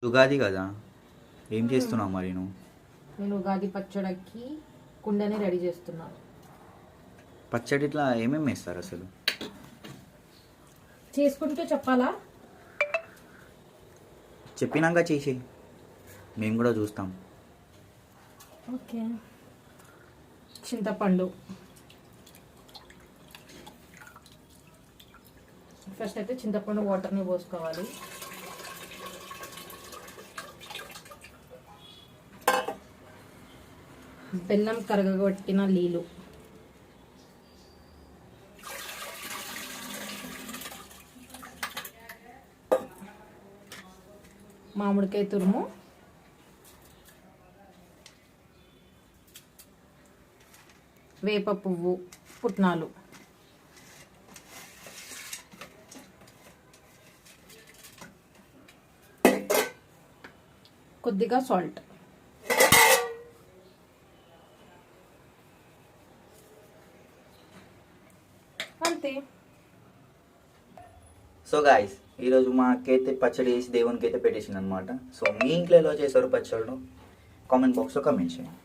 ఉగాది కదా, ఏం చేస్తున్నావు మరి నువ్వు? నేను ఉగాది పచ్చడికి కుండని రెడీ చేస్తున్నా. పచ్చడి ఇట్లా ఏమేమి వేస్తారు అసలు? చేసుకుంటూ చెప్పాలా? చెప్పినాక చేసేయి, మేము కూడా చూస్తాం. ఓకే. చింతపండు ఫస్ట్ అయితే చింతపండు వాటర్ని పోసుకోవాలి. బెల్లం కరగగొట్టిన నీళ్ళు, మామిడికాయ తురుము, వేప పువ్వు, పుట్నాలు, కొద్దిగా సాల్ట్. అంతే. సో గాయస్, ఈరోజు మా అక్కైతే పచ్చడి వేసి దేవునికి అయితే పెట్టేసింది అనమాట. సో మీ ఇంట్లో ఎలా చేశారు పచ్చళ్ళు? కామెంట్ బాక్స్లో కామెంట్ చేయండి.